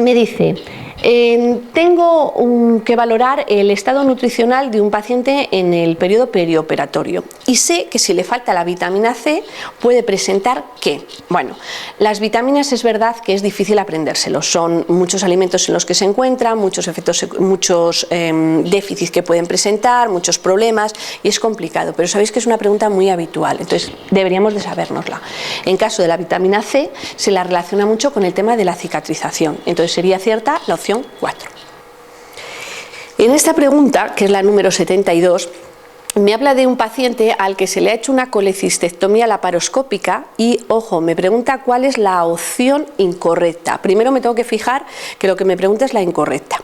Me dice, tengo que valorar el estado nutricional de un paciente en el periodo perioperatorio y sé que si le falta la vitamina C puede presentar ¿qué? Bueno, las vitaminas es verdad que es difícil aprendérselos, son muchos alimentos en los que se encuentran, muchos efectos, muchos déficits que pueden presentar, muchos problemas y es complicado, pero sabéis que es una pregunta muy habitual, entonces deberíamos de sabérnosla. En caso de la vitamina C se la relaciona mucho con el tema de la cicatrización, entonces sería cierta la opción 4. En esta pregunta, que es la número 72, me habla de un paciente al que se le ha hecho una colecistectomía laparoscópica y, ojo, me pregunta cuál es la opción incorrecta. Primero me tengo que fijar que lo que me pregunta es la incorrecta.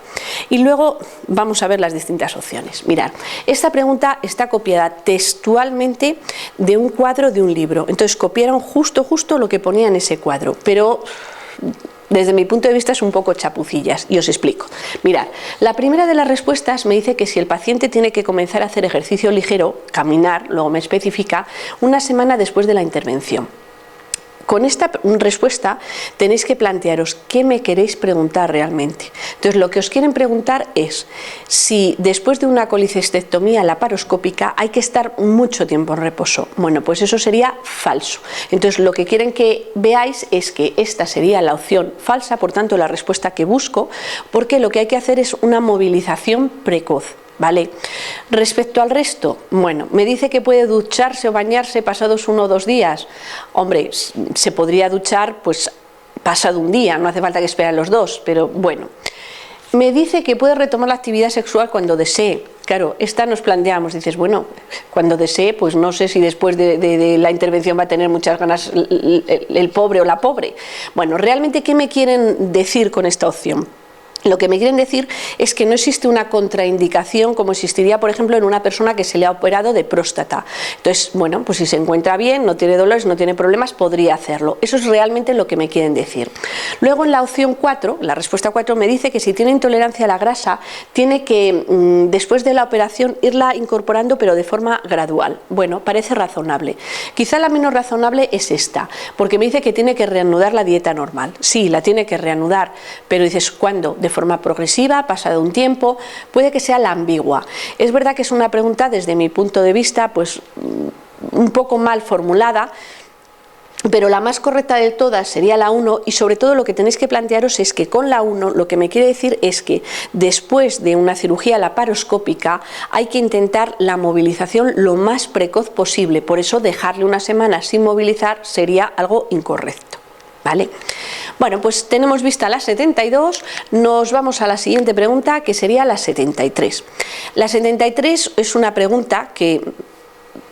Y luego vamos a ver las distintas opciones. Mirad, esta pregunta está copiada textualmente de un cuadro de un libro. Entonces copiaron justo lo que ponía en ese cuadro, pero desde mi punto de vista es un poco chapucillas y os explico. Mirad, la primera de las respuestas me dice que si el paciente tiene que comenzar a hacer ejercicio ligero, caminar, luego me especifica, una semana después de la intervención. Con esta respuesta tenéis que plantearos qué me queréis preguntar realmente. Entonces lo que os quieren preguntar es si después de una colecistectomía laparoscópica hay que estar mucho tiempo en reposo. Bueno, pues eso sería falso. Entonces lo que quieren que veáis es que esta sería la opción falsa, por tanto la respuesta que busco, porque lo que hay que hacer es una movilización precoz. ¿Vale? Respecto al resto, bueno, me dice que puede ducharse o bañarse pasados 1 o 2 días. Hombre, se podría duchar pues pasado un día, no hace falta que esperen los 2, pero bueno. Me dice que puede retomar la actividad sexual cuando desee. Claro, esta nos planteamos, dices, bueno, cuando desee, pues no sé si después de la intervención va a tener muchas ganas el pobre o la pobre. Bueno, realmente, ¿qué me quieren decir con esta opción? Lo que me quieren decir es que no existe una contraindicación como existiría, por ejemplo, en una persona que se le ha operado de próstata. Entonces, bueno, pues si se encuentra bien, no tiene dolores, no tiene problemas, podría hacerlo. Eso es realmente lo que me quieren decir. Luego, en la opción 4, la respuesta 4, me dice que si tiene intolerancia a la grasa, tiene que, después de la operación, irla incorporando, pero de forma gradual. Bueno, parece razonable. Quizá la menos razonable es esta, porque me dice que tiene que reanudar la dieta normal. Sí, la tiene que reanudar, pero dices, ¿cuándo? De forma progresiva, pasado un tiempo, puede que sea la ambigua. Es verdad que es una pregunta, desde mi punto de vista, pues un poco mal formulada, pero la más correcta de todas sería la 1 y sobre todo lo que tenéis que plantearos es que con la 1 lo que me quiere decir es que después de una cirugía laparoscópica hay que intentar la movilización lo más precoz posible, por eso dejarle una semana sin movilizar sería algo incorrecto. ¿Vale? Bueno, pues tenemos vista la 72, nos vamos a la siguiente pregunta, que sería la 73. La 73 es una pregunta que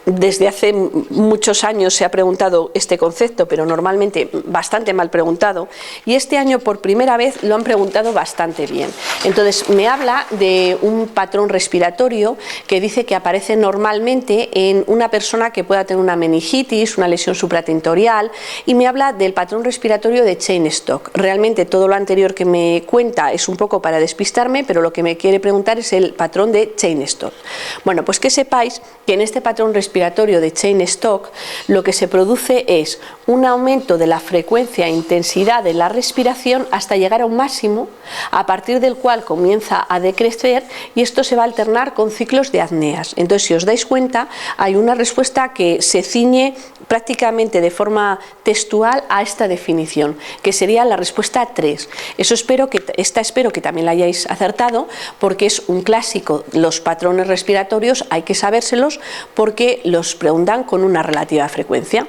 desde hace muchos años se ha preguntado este concepto, pero normalmente bastante mal preguntado, y este año por primera vez lo han preguntado bastante bien. Entonces me habla de un patrón respiratorio que dice que aparece normalmente en una persona que pueda tener una meningitis, una lesión supratentorial, y me habla del patrón respiratorio de Cheyne-Stokes. Realmente todo lo anterior que me cuenta es un poco para despistarme, pero lo que me quiere preguntar es el patrón de Cheyne-Stokes. Bueno, pues que sepáis que en este patrón respiratorio de Cheyne-Stokes lo que se produce es un aumento de la frecuencia e intensidad de la respiración hasta llegar a un máximo, a partir del cual comienza a decrecer y esto se va a alternar con ciclos de apneas. Entonces, si os dais cuenta, hay una respuesta que se ciñe prácticamente de forma textual a esta definición, que sería la respuesta 3. Espero que también la hayáis acertado, porque es un clásico. Los patrones respiratorios hay que sabérselos porque los preguntan con una relativa frecuencia.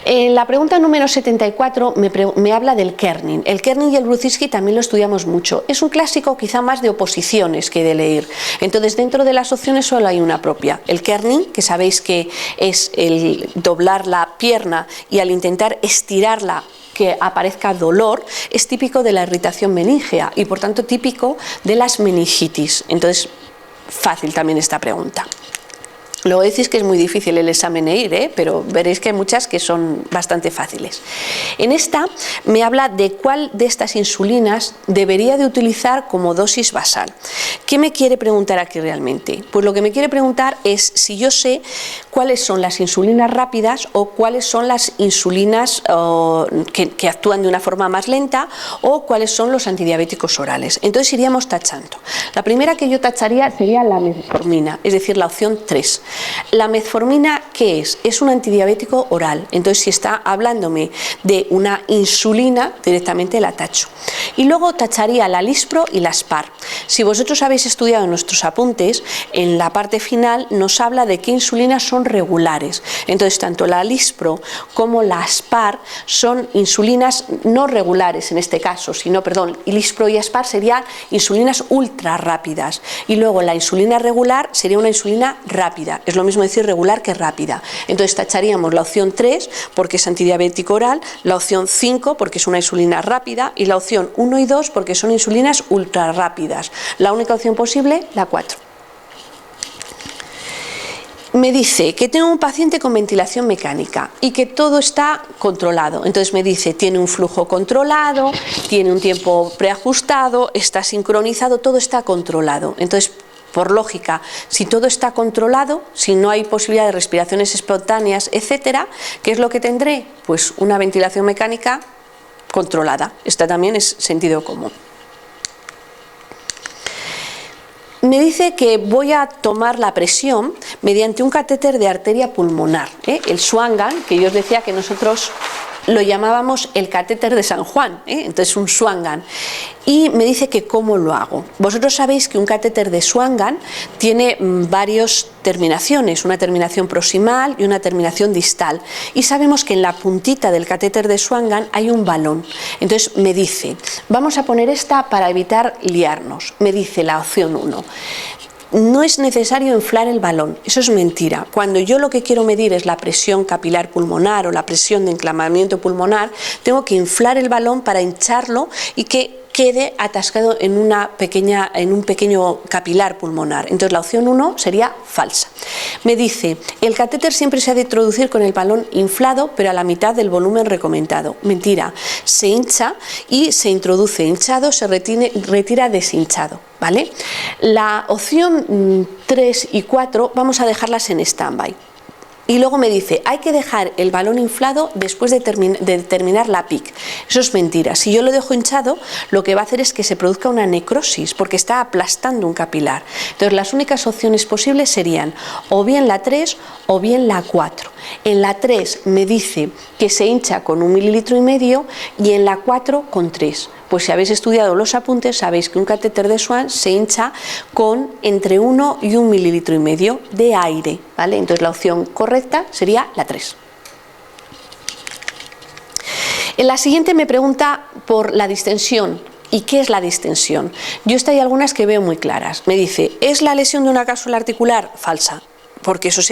En la pregunta número 74 me habla del kerning. El kerning y el Brudzinski también lo estudiamos mucho. Es un clásico quizá más de oposiciones que de leer. Entonces, dentro de las opciones solo hay una propia. El kerning, que sabéis que es el doblar la pierna y al intentar estirarla que aparezca dolor, es típico de la irritación meningea y por tanto típico de las meningitis. Entonces, fácil también esta pregunta. Luego decís que es muy difícil el examen EIR, pero veréis que hay muchas que son bastante fáciles. En esta me habla de cuál de estas insulinas debería de utilizar como dosis basal. ¿Qué me quiere preguntar aquí realmente? Pues lo que me quiere preguntar es si yo sé cuáles son las insulinas rápidas o cuáles son las insulinas que actúan de una forma más lenta o cuáles son los antidiabéticos orales. Entonces iríamos tachando. La primera que yo tacharía sería la metformina, es decir, la opción 3. La metformina, ¿qué es? Es un antidiabético oral, entonces si está hablándome de una insulina, directamente la tacho. Y luego tacharía la Lispro y la Spar. Si vosotros habéis estudiado en nuestros apuntes, en la parte final nos habla de qué insulinas son regulares. Entonces tanto la Lispro como la Spar son insulinas no regulares en este caso, sino, perdón, Lispro y Spar serían insulinas ultra rápidas. Y luego la insulina regular sería una insulina rápida. Es lo mismo decir regular que rápida. Entonces tacharíamos la opción 3 porque es antidiabético oral, la opción 5 porque es una insulina rápida y la opción 1 y 2 porque son insulinas ultra rápidas. La única opción posible, la 4. Me dice que tengo un paciente con ventilación mecánica y que todo está controlado. Entonces me dice, tiene un flujo controlado, tiene un tiempo preajustado, está sincronizado, todo está controlado. Entonces, por lógica, si todo está controlado, si no hay posibilidad de respiraciones espontáneas, etcétera, ¿qué es lo que tendré? Pues una ventilación mecánica controlada. Esta también es sentido común. Me dice que voy a tomar la presión mediante un catéter de arteria pulmonar, el Swan-Ganz, que yo os decía que nosotros lo llamábamos el catéter de San Juan, entonces un Swan-Ganz. Y me dice que cómo lo hago. Vosotros sabéis que un catéter de Swan-Ganz tiene varias terminaciones, una terminación proximal y una terminación distal. Y sabemos que en la puntita del catéter de Swan-Ganz hay un balón. Entonces me dice, vamos a poner esta para evitar liarnos. Me dice la opción 1. No es necesario inflar el balón, eso es mentira. Cuando yo lo que quiero medir es la presión capilar pulmonar o la presión de enclamamiento pulmonar, tengo que inflar el balón para hincharlo y que quede atascado en un pequeño capilar pulmonar. Entonces la opción 1 sería falsa. Me dice, el catéter siempre se ha de introducir con el balón inflado, pero a la mitad del volumen recomendado. Mentira, se hincha y se introduce hinchado, se retira deshinchado. ¿Vale? La opción 3 y 4 vamos a dejarlas en stand-by. Y luego me dice, hay que dejar el balón inflado después de terminar la PIC. Eso es mentira. Si yo lo dejo hinchado, lo que va a hacer es que se produzca una necrosis, porque está aplastando un capilar. Entonces las únicas opciones posibles serían o bien la 3 o bien la 4. En la 3 me dice que se hincha con 1,5 ml y en la 4 con 3. Pues si habéis estudiado los apuntes, sabéis que un catéter de Swan se hincha con entre 1 y 1,5 ml de aire, ¿vale? Entonces la opción correcta sería la 3. En la siguiente me pregunta por la distensión. ¿Y qué es la distensión? Yo hay algunas que veo muy claras. Me dice, ¿es la lesión de una cápsula articular? Falsa. Porque eso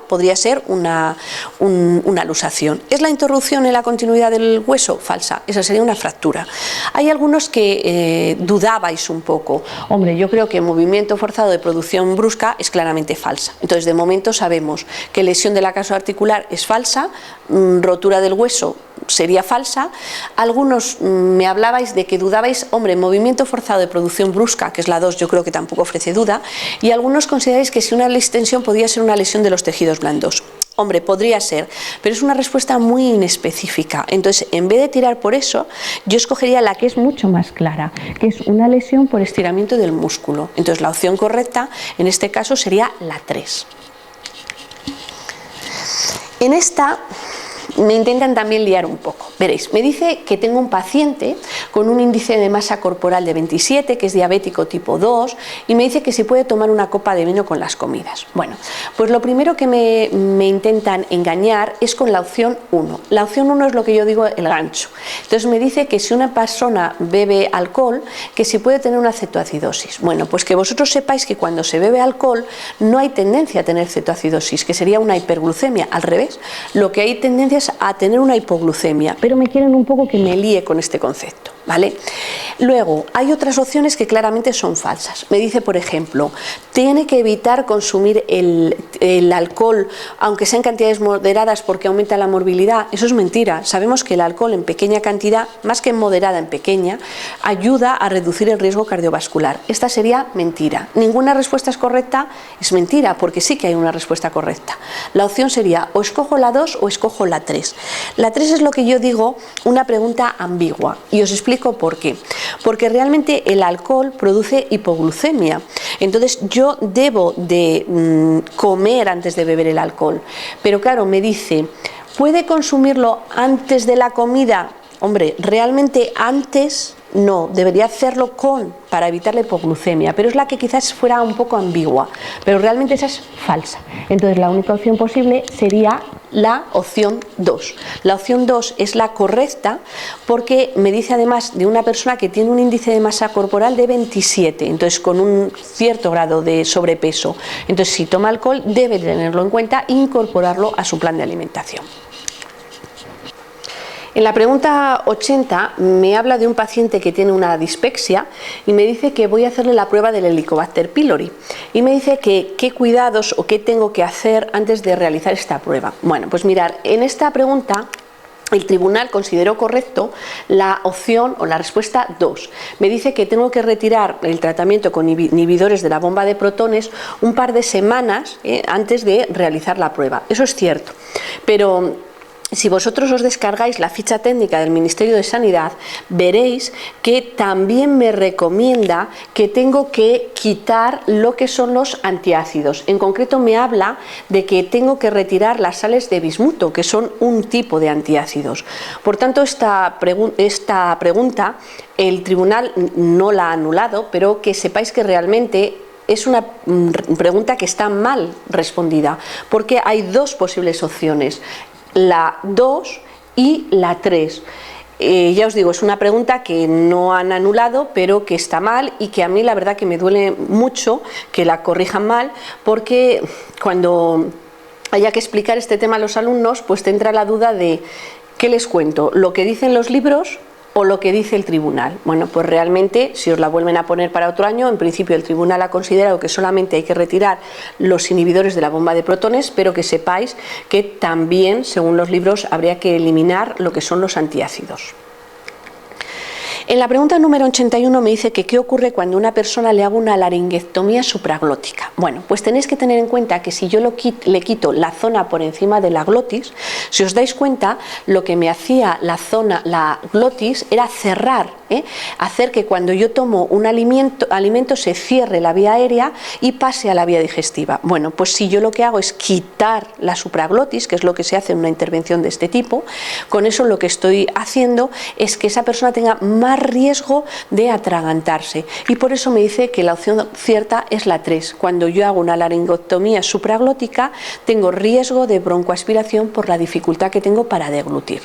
podría ser una luxación. ¿Es la interrupción en la continuidad del hueso? Falsa, esa sería una fractura. Hay algunos que dudabais un poco. Hombre, yo creo que el movimiento forzado de producción brusca es claramente falsa. Entonces, de momento sabemos que lesión de la cápsula articular es falsa, rotura del hueso sería falsa. Algunos me hablabais de que dudabais, hombre, movimiento forzado de producción brusca, que es la 2, yo creo que tampoco ofrece duda, y algunos consideráis que si una distensión podría ser una lesión de los tejidos blandos. Hombre, podría ser, pero es una respuesta muy inespecífica. Entonces, en vez de tirar por eso, yo escogería la que es mucho más clara, que es una lesión por estiramiento del músculo. Entonces, la opción correcta en este caso sería la 3. En esta me intentan también liar un poco. Veréis, me dice que tengo un paciente con un índice de masa corporal de 27, que es diabético tipo 2, y me dice que si puede tomar una copa de vino con las comidas. Bueno, pues lo primero que me intentan engañar es con la opción 1. La opción 1 es lo que yo digo el gancho. Entonces me dice que si una persona bebe alcohol, que si puede tener una cetoacidosis. Bueno, pues que vosotros sepáis que cuando se bebe alcohol no hay tendencia a tener cetoacidosis, que sería una hiperglucemia. Al revés, lo que hay tendencia es a tener una hipoglucemia, pero me quieren un poco que me líe con este concepto. ¿vale? Luego, hay otras opciones que claramente son falsas. Me dice, por ejemplo, tiene que evitar consumir el alcohol, aunque sea en cantidades moderadas, porque aumenta la morbilidad. Eso es mentira. Sabemos que el alcohol en pequeña cantidad, más que en moderada, en pequeña, ayuda a reducir el riesgo cardiovascular. Esta sería mentira. Ninguna respuesta es correcta, es mentira, porque sí que hay una respuesta correcta. La opción sería o escojo la 2 o escojo la 3. La 3 es lo que yo digo, una pregunta ambigua, y os explico por qué. Porque realmente el alcohol produce hipoglucemia, entonces yo debo de comer antes de beber el alcohol, pero claro, me dice, ¿puede consumirlo antes de la comida? Hombre, realmente antes no, debería hacerlo para evitar la hipoglucemia, pero es la que quizás fuera un poco ambigua, pero realmente esa es falsa. Entonces la única opción posible sería la opción 2. La opción 2 es la correcta porque me dice además de una persona que tiene un índice de masa corporal de 27, entonces con un cierto grado de sobrepeso. Entonces si toma alcohol debe tenerlo en cuenta e incorporarlo a su plan de alimentación. En la pregunta 80 me habla de un paciente que tiene una dispepsia y me dice que voy a hacerle la prueba del Helicobacter pylori y me dice que qué cuidados o qué tengo que hacer antes de realizar esta prueba. Bueno, pues mirar, en esta pregunta el tribunal consideró correcto la opción o la respuesta 2. Me dice que tengo que retirar el tratamiento con inhibidores de la bomba de protones un par de semanas antes de realizar la prueba. Eso es cierto, pero si vosotros os descargáis la ficha técnica del Ministerio de Sanidad, veréis que también me recomienda que tengo que quitar lo que son los antiácidos. En concreto me habla de que tengo que retirar las sales de bismuto, que son un tipo de antiácidos. Por tanto, esta pregunta el tribunal no la ha anulado, pero que sepáis que realmente es una pregunta que está mal respondida, porque hay dos posibles opciones, la 2 y la 3. Ya os digo, es una pregunta que no han anulado, pero que está mal y que a mí la verdad que me duele mucho que la corrijan mal, porque cuando haya que explicar este tema a los alumnos, pues te entra la duda de ¿qué les cuento? ¿Lo que dicen los libros o lo que dice el tribunal? Bueno, pues realmente, si os la vuelven a poner para otro año, en principio el tribunal ha considerado que solamente hay que retirar los inhibidores de la bomba de protones, pero que sepáis que también, según los libros, habría que eliminar lo que son los antiácidos. En la pregunta número 81 me dice que qué ocurre cuando una persona le hago una laringotomía supraglótica. Bueno, pues tenéis que tener en cuenta que si yo le quito la zona por encima de la glotis, si os dais cuenta, lo que me hacía la glotis era cerrar, hacer que cuando yo tomo un alimento se cierre la vía aérea y pase a la vía digestiva. Bueno, pues si yo lo que hago es quitar la supraglotis, que es lo que se hace en una intervención de este tipo, con eso lo que estoy haciendo es que esa persona tenga más riesgo de atragantarse, y por eso me dice que la opción cierta es la 3. Cuando yo hago una laringotomía supraglótica tengo riesgo de broncoaspiración por la dificultad que tengo para deglutir.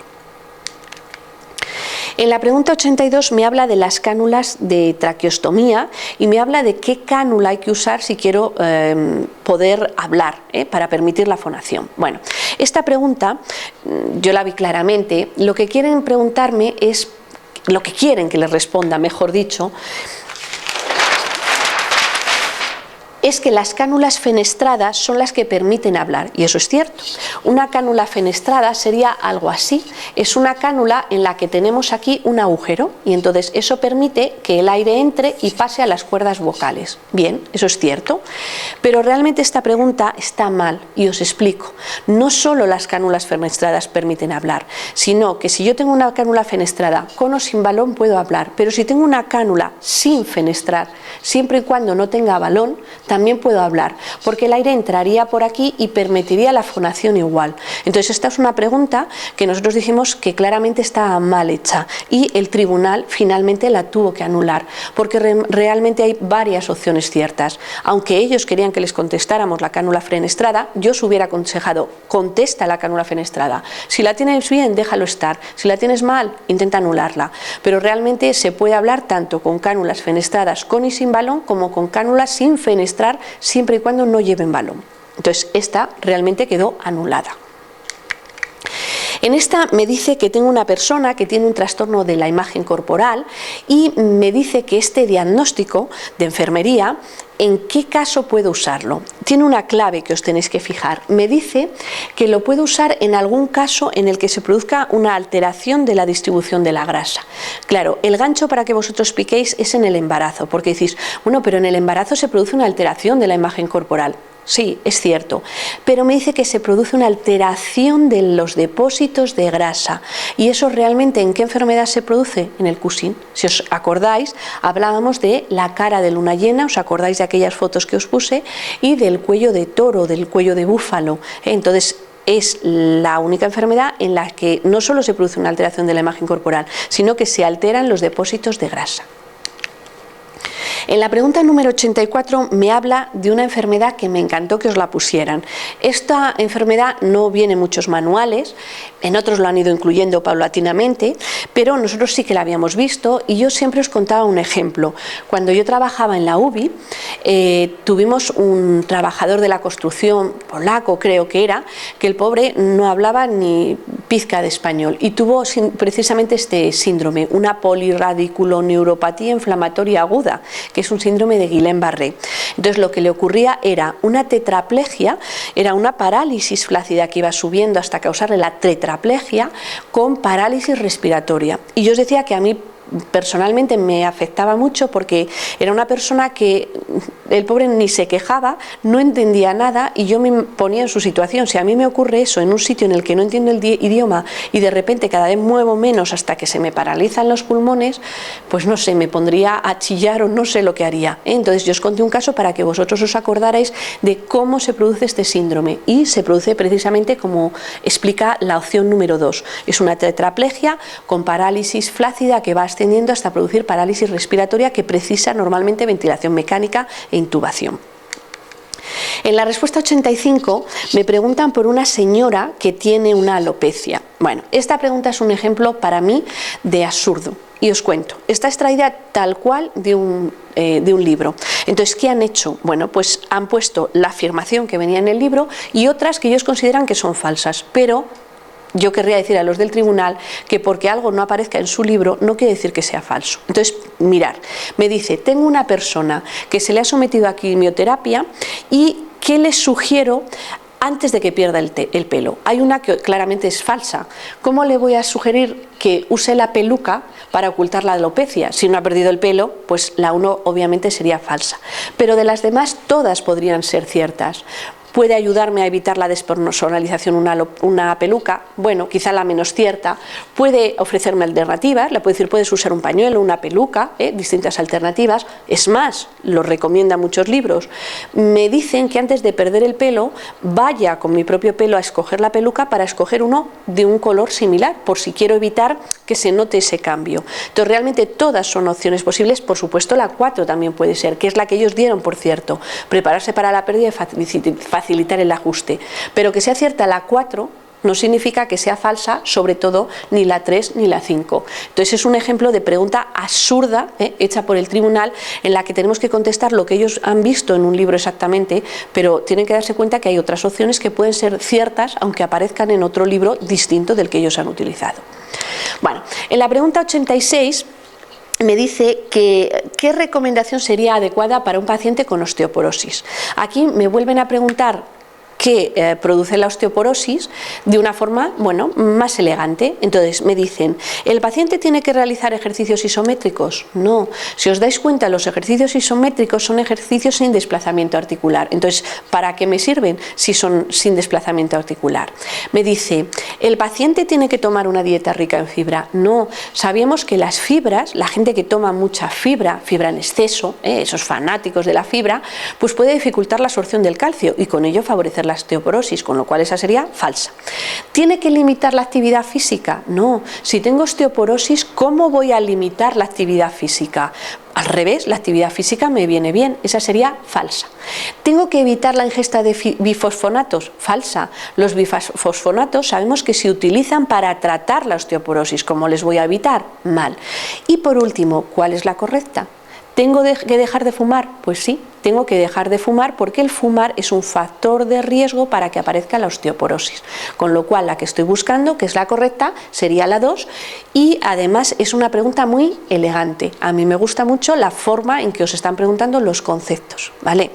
En la pregunta 82 me habla de las cánulas de traqueostomía y me habla de qué cánula hay que usar si quiero poder hablar, para permitir la fonación. Bueno, esta pregunta yo la vi claramente. Lo que quieren preguntarme es, lo que quieren que les responda, mejor dicho, es que las cánulas fenestradas son las que permiten hablar, y eso es cierto. Una cánula fenestrada sería algo así, es una cánula en la que tenemos aquí un agujero y entonces eso permite que el aire entre y pase a las cuerdas vocales. Bien, eso es cierto, pero realmente esta pregunta está mal y os explico. No solo las cánulas fenestradas permiten hablar, sino que si yo tengo una cánula fenestrada con o sin balón puedo hablar, pero si tengo una cánula sin fenestrar, siempre y cuando no tenga balón, también puedo hablar, porque el aire entraría por aquí y permitiría la fonación igual. Entonces esta es una pregunta que nosotros dijimos que claramente está mal hecha y el tribunal finalmente la tuvo que anular, porque realmente hay varias opciones ciertas. Aunque ellos querían que les contestáramos la cánula fenestrada, yo os hubiera aconsejado, contesta la cánula fenestrada. Si la tienes bien, déjalo estar. Si la tienes mal, intenta anularla. Pero realmente se puede hablar tanto con cánulas fenestradas con y sin balón como con cánulas sin fenestrar, siempre y cuando no lleven balón. Entonces esta realmente quedó anulada. En esta me dice que tengo una persona que tiene un trastorno de la imagen corporal y me dice que este diagnóstico de enfermería, ¿en qué caso puedo usarlo? Tiene una clave que os tenéis que fijar. Me dice que lo puedo usar en algún caso en el que se produzca una alteración de la distribución de la grasa. Claro, el gancho para que vosotros piquéis es en el embarazo, porque decís, bueno, pero en el embarazo se produce una alteración de la imagen corporal. Sí, es cierto, pero me dice que se produce una alteración de los depósitos de grasa. ¿Y eso realmente en qué enfermedad se produce? En el Cushing. Si os acordáis, hablábamos de la cara de luna llena, os acordáis de aquellas fotos que os puse, y del cuello de toro, del cuello de búfalo. Entonces, es la única enfermedad en la que no solo se produce una alteración de la imagen corporal, sino que se alteran los depósitos de grasa. En la pregunta número 84 me habla de una enfermedad que me encantó que os la pusieran. Esta enfermedad no viene en muchos manuales, en otros lo han ido incluyendo paulatinamente, pero nosotros sí que la habíamos visto y yo siempre os contaba un ejemplo. Cuando yo trabajaba en la UBI, tuvimos un trabajador de la construcción, polaco creo que era, que el pobre no hablaba ni pizca de español y tuvo precisamente este síndrome, una polirradiculoneuropatía inflamatoria aguda, que es un síndrome de Guillain-Barré. Entonces lo que le ocurría era una tetraplegia, era una parálisis flácida que iba subiendo hasta causarle la tetraplegia con parálisis respiratoria. Y yo os decía que a mí personalmente me afectaba mucho porque era una persona que el pobre ni se quejaba, no entendía nada y yo me ponía en su situación. Si a mí me ocurre eso en un sitio en el que no entiendo el idioma y de repente cada vez muevo menos hasta que se me paralizan los pulmones, pues no sé, me pondría a chillar o no sé lo que haría. Entonces yo os conté un caso para que vosotros os acordarais de cómo se produce este síndrome y se produce precisamente como explica la opción número 2. Es una tetraplegia con parálisis flácida que va ascendiendo hasta producir parálisis respiratoria que precisa normalmente ventilación mecánica e intubación. En la respuesta 85 me preguntan por una señora que tiene una alopecia. Bueno, esta pregunta es un ejemplo para mí de absurdo. Y os cuento, está extraída tal cual de un libro. Entonces, ¿qué han hecho? Bueno, pues han puesto la afirmación que venía en el libro y otras que ellos consideran que son falsas, pero yo querría decir a los del tribunal que porque algo no aparezca en su libro no quiere decir que sea falso. Entonces, mirar, me dice, tengo una persona que se le ha sometido a quimioterapia y ¿qué le sugiero antes de que pierda el pelo? Hay una que claramente es falsa. ¿Cómo le voy a sugerir que use la peluca para ocultar la alopecia? Si no ha perdido el pelo, pues la 1 obviamente sería falsa. Pero de las demás todas podrían ser ciertas. ¿Puede ayudarme a evitar la despersonalización una peluca? Bueno, quizá la menos cierta. ¿Puede ofrecerme alternativas? Le puedo decir, puedes usar un pañuelo, una peluca, distintas alternativas. Es más, lo recomiendan muchos libros. Me dicen que antes de perder el pelo, vaya con mi propio pelo a escoger la peluca para escoger uno de un color similar, por si quiero evitar que se note ese cambio. Entonces, realmente todas son opciones posibles. Por supuesto, la 4 también puede ser, que es la que ellos dieron, por cierto. Prepararse para la pérdida y facilitar el ajuste, pero que sea cierta la 4 no significa que sea falsa, sobre todo ni la 3 ni la 5. Entonces es un ejemplo de pregunta absurda hecha por el tribunal en la que tenemos que contestar lo que ellos han visto en un libro exactamente, pero tienen que darse cuenta que hay otras opciones que pueden ser ciertas aunque aparezcan en otro libro distinto del que ellos han utilizado. Bueno, en la pregunta 86 me dice que qué recomendación sería adecuada para un paciente con osteoporosis. Aquí me vuelven a preguntar qué produce la osteoporosis de una forma, bueno, más elegante. Entonces me dicen, ¿el paciente tiene que realizar ejercicios isométricos? No. Si os dais cuenta, los ejercicios isométricos son ejercicios sin desplazamiento articular. Entonces, ¿para qué me sirven si son sin desplazamiento articular? Me dice, ¿el paciente tiene que tomar una dieta rica en fibra? No. Sabíamos que las fibras, la gente que toma mucha fibra en exceso, esos fanáticos de la fibra, pues puede dificultar la absorción del calcio y con ello favorecer la osteoporosis, con lo cual esa sería falsa. ¿Tiene que limitar la actividad física? No. Si tengo osteoporosis, ¿cómo voy a limitar la actividad física? Al revés, la actividad física me viene bien, esa sería falsa. ¿Tengo que evitar la ingesta de bifosfonatos? Falsa. Los bifosfonatos sabemos que se utilizan para tratar la osteoporosis. ¿Cómo les voy a evitar? Mal. Y por último, ¿cuál es la correcta? ¿Tengo que dejar de fumar? Pues sí, tengo que dejar de fumar porque el fumar es un factor de riesgo para que aparezca la osteoporosis. Con lo cual, la que estoy buscando, que es la correcta, sería la 2, y además es una pregunta muy elegante. A mí me gusta mucho la forma en que os están preguntando los conceptos, ¿vale?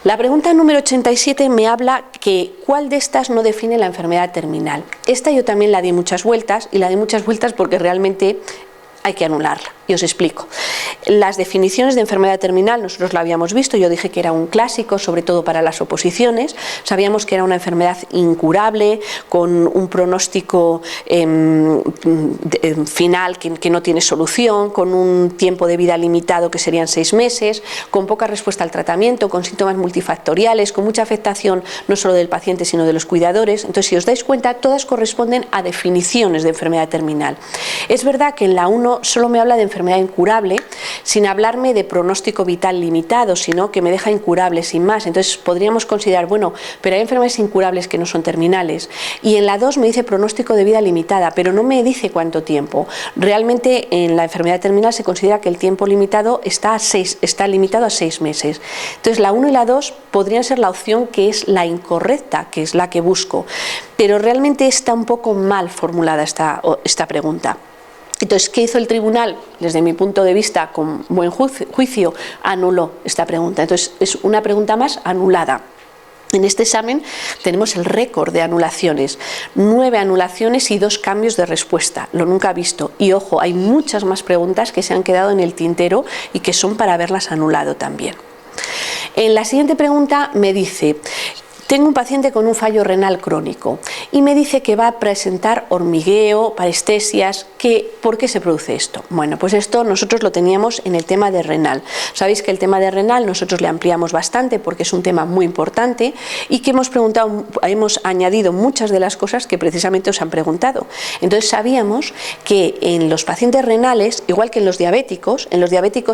La pregunta número 87 me habla que cuál de estas no define la enfermedad terminal. Esta yo también la di muchas vueltas, y la di muchas vueltas porque realmente hay que anularla, y os explico. Las definiciones de enfermedad terminal nosotros la habíamos visto, yo dije que era un clásico, sobre todo para las oposiciones. Sabíamos que era una enfermedad incurable, con un pronóstico final que no tiene solución, con un tiempo de vida limitado que serían 6 meses, con poca respuesta al tratamiento, con síntomas multifactoriales, con mucha afectación no solo del paciente sino de los cuidadores. Entonces, si os dais cuenta, todas corresponden a definiciones de enfermedad terminal. Es verdad que en la 1 solo me habla de enfermedad incurable, sin hablarme de pronóstico vital limitado, sino que me deja incurable sin más. Entonces podríamos considerar, bueno, pero hay enfermedades incurables que no son terminales. Y en la 2 me dice pronóstico de vida limitada, pero no me dice cuánto tiempo. Realmente en la enfermedad terminal se considera que el tiempo limitado está limitado a 6 meses. Entonces la 1 y la 2 podrían ser la opción que es la incorrecta, que es la que busco. Pero realmente está un poco mal formulada esta pregunta. Entonces, ¿qué hizo el tribunal? Desde mi punto de vista, con buen juicio, anuló esta pregunta. Entonces, es una pregunta más anulada. En este examen tenemos el récord de anulaciones, 9 anulaciones y 2 cambios de respuesta, lo nunca visto. Y ojo, hay muchas más preguntas que se han quedado en el tintero y que son para haberlas anulado también. En la siguiente pregunta me dice: tengo un paciente con un fallo renal crónico y me dice que va a presentar hormigueo, parestesias. ¿Por qué se produce esto? Bueno, pues esto nosotros lo teníamos en el tema de renal. Sabéis que el tema de renal nosotros le ampliamos bastante porque es un tema muy importante y que hemos añadido muchas de las cosas que precisamente os han preguntado. Entonces sabíamos que en los pacientes renales, igual que en los diabéticos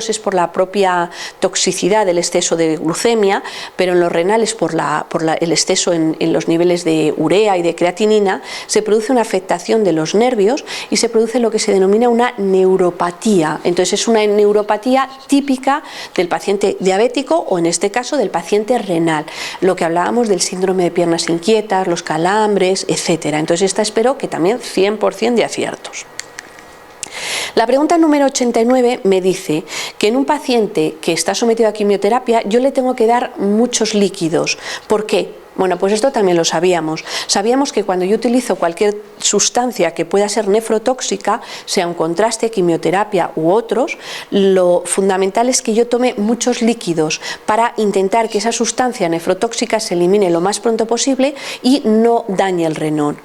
es por la propia toxicidad del exceso de glucemia, pero en los renales por el exceso en los niveles de urea y de creatinina, se produce una afectación de los nervios y se produce lo que se denomina una neuropatía. Entonces es una neuropatía típica del paciente diabético o en este caso del paciente renal, lo que hablábamos del síndrome de piernas inquietas, los calambres, etcétera. Entonces esta espero que también 100% de aciertos. La pregunta número 89 me dice que en un paciente que está sometido a quimioterapia yo le tengo que dar muchos líquidos. ¿Por qué? Bueno, pues esto también lo sabíamos. Sabíamos que cuando yo utilizo cualquier sustancia que pueda ser nefrotóxica, sea un contraste, quimioterapia u otros, lo fundamental es que yo tome muchos líquidos para intentar que esa sustancia nefrotóxica se elimine lo más pronto posible y no dañe el riñón.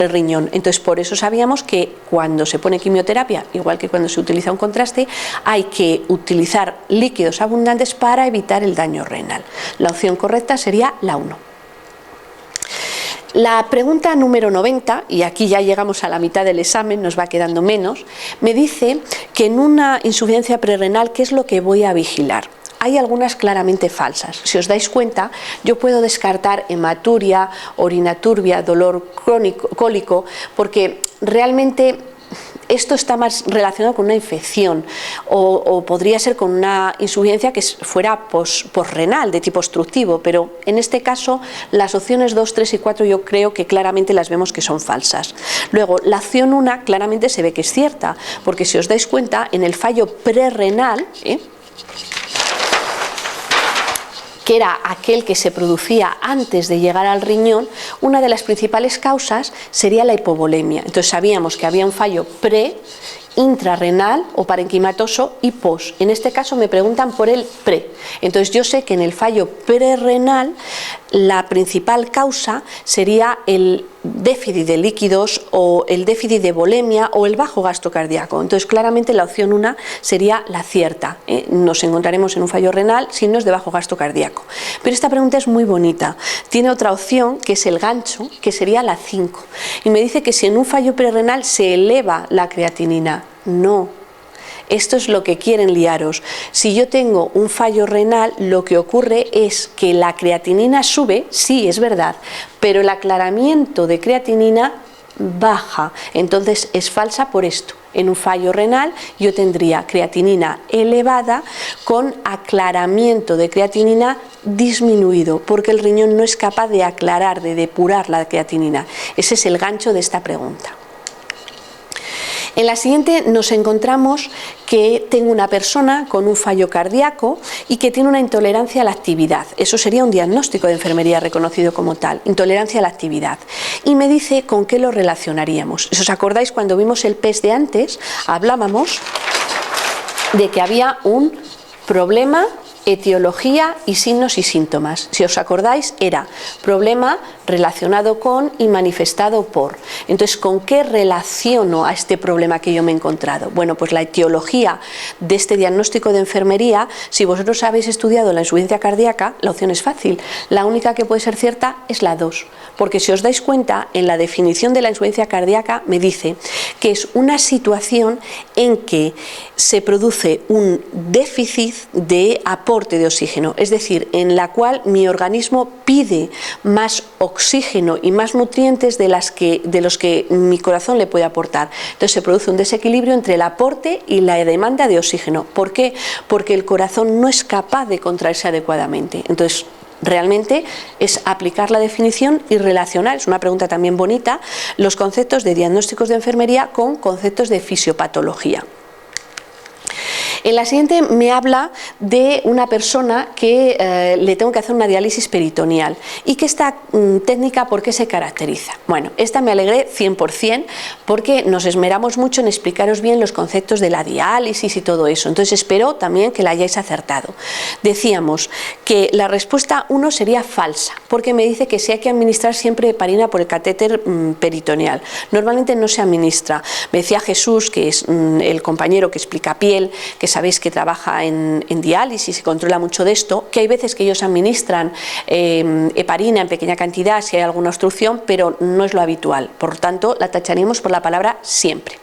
Entonces, por eso sabíamos que cuando se pone quimioterapia, igual que cuando se utiliza un contraste, hay que utilizar líquidos abundantes para evitar el daño renal. La opción correcta sería la 1. La pregunta número 90, y aquí ya llegamos a la mitad del examen, nos va quedando menos, me dice que en una insuficiencia prerrenal, ¿qué es lo que voy a vigilar? Hay algunas claramente falsas. Si os dais cuenta, yo puedo descartar hematuria, orina turbia, dolor cólico, porque realmente esto está más relacionado con una infección o podría ser con una insuficiencia que fuera posrenal de tipo obstructivo, pero en este caso las opciones 2, 3 y 4 yo creo que claramente las vemos que son falsas. Luego, la opción 1 claramente se ve que es cierta, porque si os dais cuenta, en el fallo prerrenal, que era aquel que se producía antes de llegar al riñón, una de las principales causas sería la hipovolemia. Entonces sabíamos que había un fallo intrarrenal o parenquimatoso y pos. En este caso me preguntan por el pre. Entonces yo sé que en el fallo prerrenal la principal causa sería el déficit de líquidos o el déficit de volemia o el bajo gasto cardíaco. Entonces claramente la opción 1 sería la cierta. Nos encontraremos en un fallo renal signos de bajo gasto cardíaco. Pero esta pregunta es muy bonita. Tiene otra opción que es el gancho, que sería la 5. Y me dice que si en un fallo prerrenal se eleva la creatinina. No. Esto es lo que quieren liaros. Si yo tengo un fallo renal, lo que ocurre es que la creatinina sube, sí, es verdad, pero el aclaramiento de creatinina baja. Entonces es falsa por esto. En un fallo renal yo tendría creatinina elevada con aclaramiento de creatinina disminuido, porque el riñón no es capaz de aclarar, de depurar la creatinina. Ese es el gancho de esta pregunta. En la siguiente nos encontramos que tengo una persona con un fallo cardíaco y que tiene una intolerancia a la actividad. Eso sería un diagnóstico de enfermería reconocido como tal, intolerancia a la actividad. Y me dice con qué lo relacionaríamos. Si os acordáis, cuando vimos el PES de antes, hablábamos de que había un problema, etiología y signos y síntomas. Si os acordáis, era problema relacionado con y manifestado por. Entonces, ¿con qué relaciono a este problema que yo me he encontrado? Bueno, pues la etiología de este diagnóstico de enfermería, si vosotros habéis estudiado la insuficiencia cardíaca, la opción es fácil. La única que puede ser cierta es la 2, porque si os dais cuenta, en la definición de la insuficiencia cardíaca me dice que es una situación en que se produce un déficit de aporte de oxígeno, es decir, en la cual mi organismo pide más oxígeno y más nutrientes de los que mi corazón le puede aportar. Entonces se produce un desequilibrio entre el aporte y la demanda de oxígeno. ¿Por qué? Porque el corazón no es capaz de contraerse adecuadamente. Entonces, realmente es aplicar la definición y relacionar, es una pregunta también bonita, los conceptos de diagnósticos de enfermería con conceptos de fisiopatología. En la siguiente me habla de una persona que le tengo que hacer una diálisis peritoneal y que esta técnica, ¿por qué se caracteriza? Bueno, esta me alegré 100% porque nos esmeramos mucho en explicaros bien los conceptos de la diálisis y todo eso, entonces espero también que la hayáis acertado. Decíamos que la respuesta 1 sería falsa, porque me dice que sí hay que administrar siempre heparina por el catéter peritoneal. Normalmente no se administra. Me decía Jesús, que es el compañero que explica piel, que sabéis que trabaja en diálisis y controla mucho de esto, que hay veces que ellos administran heparina en pequeña cantidad si hay alguna obstrucción, pero no es lo habitual, por tanto la tacharíamos por la palabra siempre.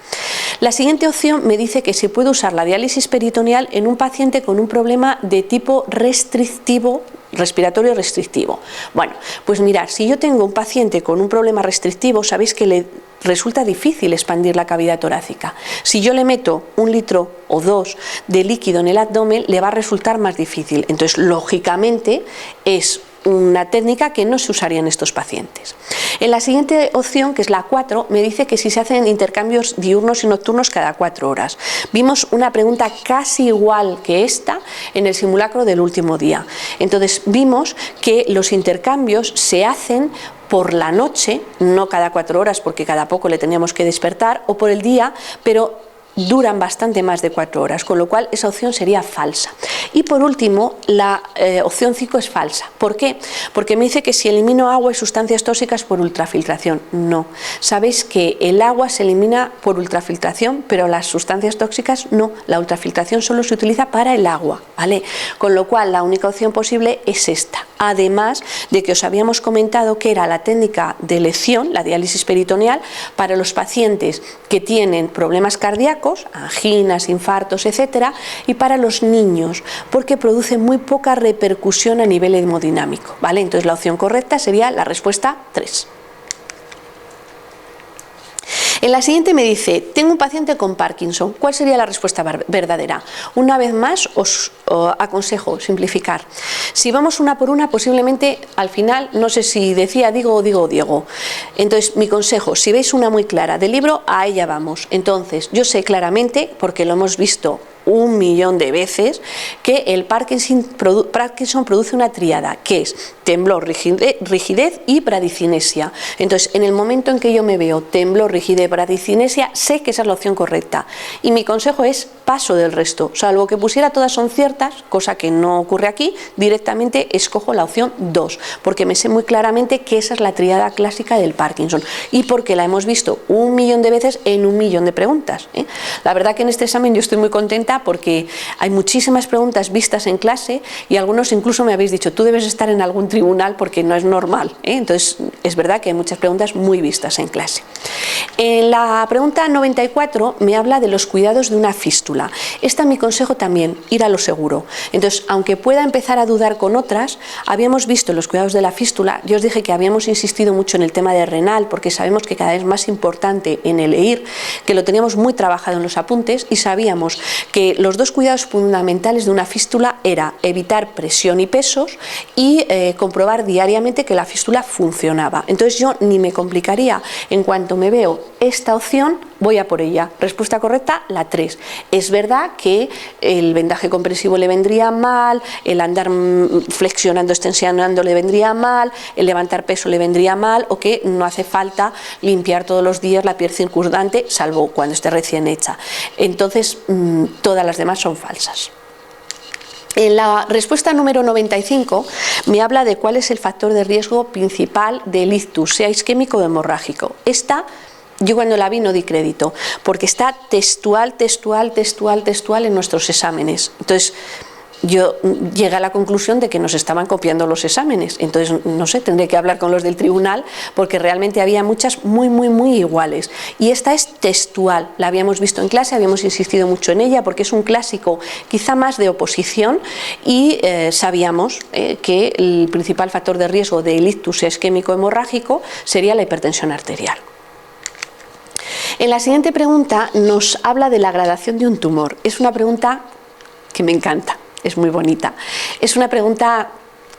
La siguiente opción me dice que se puede usar la diálisis peritoneal en un paciente con un problema de tipo restrictivo, respiratorio restrictivo. Bueno, pues mirad, si yo tengo un paciente con un problema restrictivo, sabéis que le resulta difícil expandir la cavidad torácica. Si yo le meto 1 litro o 2 de líquido en el abdomen, le va a resultar más difícil. Entonces, lógicamente, es una técnica que no se usaría en estos pacientes. En la siguiente opción, que es la 4, me dice que si se hacen intercambios diurnos y nocturnos cada 4 horas. Vimos una pregunta casi igual que esta en el simulacro del último día. Entonces vimos que los intercambios se hacen por la noche, no cada 4 horas porque cada poco le teníamos que despertar, o por el día, pero duran bastante más de 4 horas, con lo cual esa opción sería falsa. Y por último, la opción 5 es falsa. ¿Por qué? Porque me dice que si elimino agua y sustancias tóxicas por ultrafiltración. No. Sabéis que el agua se elimina por ultrafiltración, pero las sustancias tóxicas no. La ultrafiltración solo se utiliza para el agua, ¿vale? Con lo cual la única opción posible es esta. Además de que os habíamos comentado que era la técnica de elección, la diálisis peritoneal, para los pacientes que tienen problemas cardíacos, anginas, infartos, etcétera, y para los niños, porque produce muy poca repercusión a nivel hemodinámico, ¿vale? Entonces la opción correcta sería la respuesta 3. En la siguiente me dice, tengo un paciente con Parkinson, ¿cuál sería la respuesta verdadera? Una vez más os aconsejo simplificar. Si vamos una por una, posiblemente al final, no sé si decía digo o digo Diego. Entonces mi consejo, si veis una muy clara del libro, a ella vamos. Entonces yo sé claramente, porque lo hemos visto 1.000.000 de veces, que el Parkinson produce una tríada, que es temblor, rigidez y bradicinesia. Entonces, en el momento en que yo me veo temblor, rigidez, bradicinesia, sé que esa es la opción correcta. Y mi consejo es paso del resto, salvo que pusiera todas son ciertas, cosa que no ocurre aquí, directamente escojo la opción 2, porque me sé muy claramente que esa es la tríada clásica del Parkinson y porque la hemos visto 1.000.000 de veces en 1.000.000 de preguntas, ¿eh? La verdad que en este examen yo estoy muy contenta correcta porque hay muchísimas preguntas vistas en clase y algunos incluso me habéis dicho, tú debes estar en algún tribunal porque no es normal, ¿eh? Entonces es verdad que hay muchas preguntas muy vistas en clase. En la pregunta 94 me habla de los cuidados de una fístula. Esta mi consejo también, ir a lo seguro. Entonces, aunque pueda empezar a dudar con otras, habíamos visto los cuidados de la fístula, yo os dije que habíamos insistido mucho en el tema de renal porque sabemos que cada vez es más importante en el EIR, que lo teníamos muy trabajado en los apuntes y sabíamos que los dos cuidados fundamentales de una fístula era evitar presión y pesos y comprobar diariamente que la fístula funcionaba. Entonces yo ni me complicaría, en cuanto me veo esta opción voy a por ella. Respuesta correcta, la 3. Es verdad que el vendaje compresivo le vendría mal, el andar flexionando, extensionando le vendría mal, el levantar peso le vendría mal, o que no hace falta limpiar todos los días la piel circundante, salvo cuando esté recién hecha. Entonces, todas las demás son falsas. En la respuesta número 95 me habla de cuál es el factor de riesgo principal del ictus, sea isquémico o hemorrágico. Esta, yo cuando la vi no di crédito, porque está textual en nuestros exámenes. Entonces, yo llegué a la conclusión de que nos estaban copiando los exámenes. Entonces, no sé, tendré que hablar con los del tribunal porque realmente había muchas muy iguales. Y esta es textual, la habíamos visto en clase, habíamos insistido mucho en ella porque es un clásico quizá más de oposición y sabíamos que el principal factor de riesgo del ictus isquémico hemorrágico sería la hipertensión arterial. En la siguiente pregunta nos habla de la gradación de un tumor. Es una pregunta que me encanta. Es muy bonita. Es una pregunta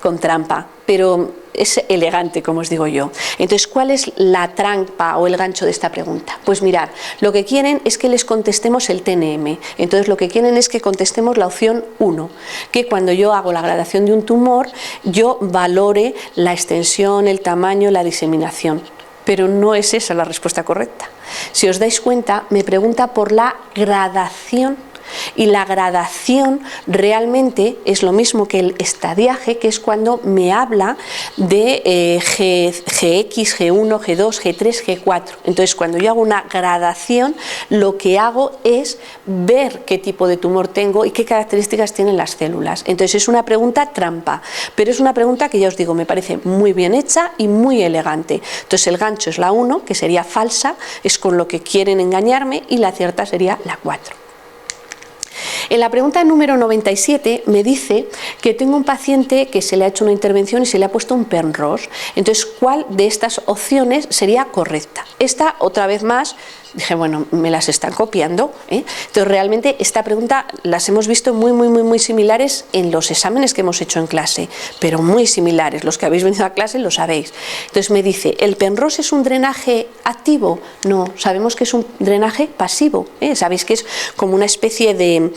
con trampa, pero es elegante, como os digo yo. Entonces, ¿cuál es la trampa o el gancho de esta pregunta? Pues mirad, lo que quieren es que les contestemos el TNM. Entonces, lo que quieren es que contestemos la opción 1, que cuando yo hago la gradación de un tumor, yo valore la extensión, el tamaño, la diseminación. Pero no es esa la respuesta correcta. Si os dais cuenta, me pregunta por la gradación. Y la gradación realmente es lo mismo que el estadiaje, que es cuando me habla de GX, G1, G2, G3, G4. Entonces, cuando yo hago una gradación, lo que hago es ver qué tipo de tumor tengo y qué características tienen las células. Entonces, es una pregunta trampa, pero es una pregunta que ya os digo, me parece muy bien hecha y muy elegante. Entonces, el gancho es la 1, que sería falsa, es con lo que quieren engañarme, y la cierta sería la 4. En la pregunta número 97 me dice que tengo un paciente que se le ha hecho una intervención y se le ha puesto un Penrose. Entonces, ¿cuál de estas opciones sería correcta? Esta, otra vez más, dije, bueno, me las están copiando, ¿eh? Entonces, realmente esta pregunta las hemos visto muy similares en los exámenes que hemos hecho en clase, pero muy similares. Los que habéis venido a clase lo sabéis. Entonces me dice, ¿el Penrose es un drenaje activo? No, sabemos que es un drenaje pasivo, ¿eh? Sabéis que es como una especie de,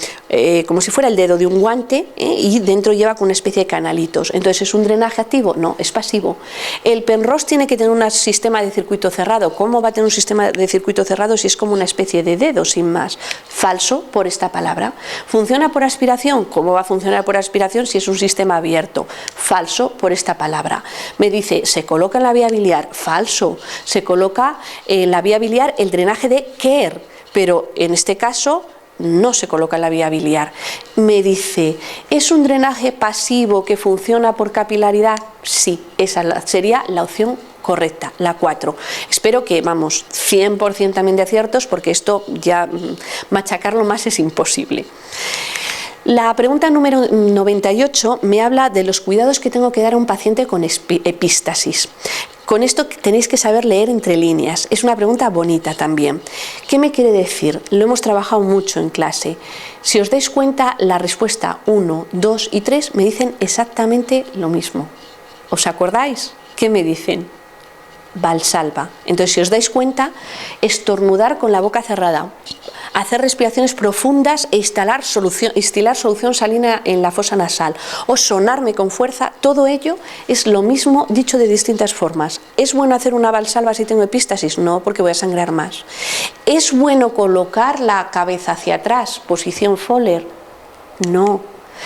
como si fuera el dedo de un guante, ¿eh? Y dentro lleva con una especie de canalitos. Entonces, ¿es un drenaje activo? No, es pasivo. ¿El Penrose tiene que tener un sistema de circuito cerrado? ¿Cómo va a tener un sistema de circuito cerrado si es como una especie de dedo sin más? Falso por esta palabra. ¿Funciona por aspiración? ¿Cómo va a funcionar por aspiración si es un sistema abierto? Falso por esta palabra. Me dice, ¿se coloca en la vía biliar? Falso. Se coloca en la vía biliar el drenaje de Kerr, pero en este caso no se coloca en la vía biliar. Me dice, ¿es un drenaje pasivo que funciona por capilaridad? Sí, esa sería la opción correcta, la 4. Espero que, vamos, 100% también de aciertos, porque esto ya machacarlo más es imposible. La pregunta número 98 me habla de los cuidados que tengo que dar a un paciente con epístasis. Con esto tenéis que saber leer entre líneas. Es una pregunta bonita también. ¿Qué me quiere decir? Lo hemos trabajado mucho en clase. Si os dais cuenta, la respuesta 1, 2 y 3 me dicen exactamente lo mismo. ¿Os acordáis? ¿Qué me dicen? Valsalva. Entonces, si os dais cuenta, estornudar con la boca cerrada, hacer respiraciones profundas e instilar solución salina en la fosa nasal o sonarme con fuerza, todo ello es lo mismo dicho de distintas formas. ¿Es bueno hacer una valsalva si tengo epístasis? No, porque voy a sangrar más. ¿Es bueno colocar la cabeza hacia atrás, posición Fowler? No,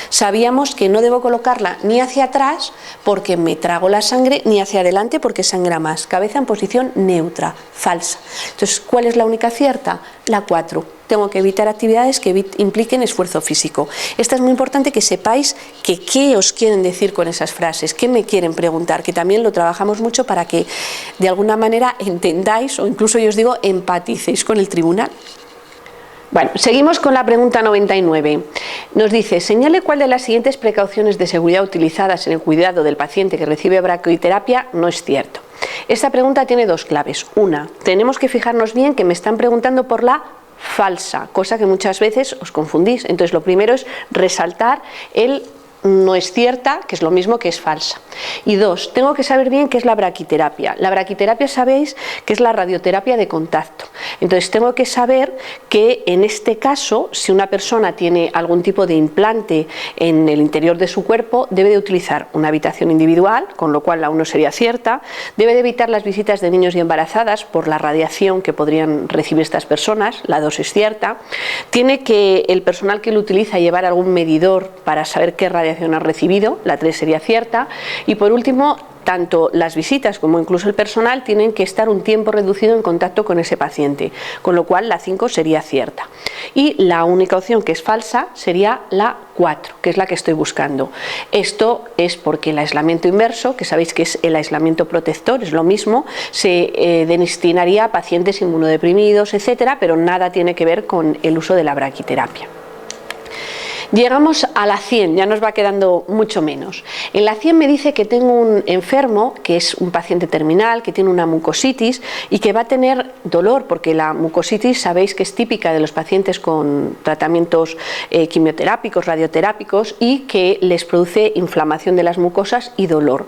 Sabíamos que no debo colocarla ni hacia atrás porque me trago la sangre, ni hacia adelante porque sangra más. Cabeza en posición neutra, falsa. Entonces, ¿cuál es la única cierta? La 4. Tengo que evitar actividades que impliquen esfuerzo físico. Esta es muy importante que sepáis que qué os quieren decir con esas frases, qué me quieren preguntar, que también lo trabajamos mucho para que de alguna manera entendáis o incluso yo os digo empaticéis con el tribunal. Bueno, seguimos con la pregunta 99. Nos dice, señale cuál de las siguientes precauciones de seguridad utilizadas en el cuidado del paciente que recibe braquiterapia no es cierto. Esta pregunta tiene dos claves. Una, tenemos que fijarnos bien que me están preguntando por la falsa, cosa que muchas veces os confundís. Entonces, lo primero es resaltar el no es cierta, que es lo mismo que es falsa. Y dos, tengo que saber bien qué es la braquiterapia. La braquiterapia sabéis que es la radioterapia de contacto. Entonces tengo que saber que en este caso, si una persona tiene algún tipo de implante en el interior de su cuerpo, debe de utilizar una habitación individual, con lo cual la 1 sería cierta, debe de evitar las visitas de niños y embarazadas por la radiación que podrían recibir estas personas, la 2 es cierta, tiene que el personal que lo utiliza llevar algún medidor para saber qué radiación ha recibido, la 3 sería cierta, y por último, tanto las visitas como incluso el personal tienen que estar un tiempo reducido en contacto con ese paciente, con lo cual la 5 sería cierta. Y la única opción que es falsa sería la 4, que es la que estoy buscando. Esto es porque el aislamiento inverso, que sabéis que es el aislamiento protector, es lo mismo, se destinaría a pacientes inmunodeprimidos, etcétera, pero nada tiene que ver con el uso de la braquiterapia. Llegamos a la 100, ya nos va quedando mucho menos. En la 100 me dice que tengo un enfermo, que es un paciente terminal, que tiene una mucositis y que va a tener dolor, porque la mucositis sabéis que es típica de los pacientes con tratamientos quimioterápicos, radioterápicos y que les produce inflamación de las mucosas y dolor.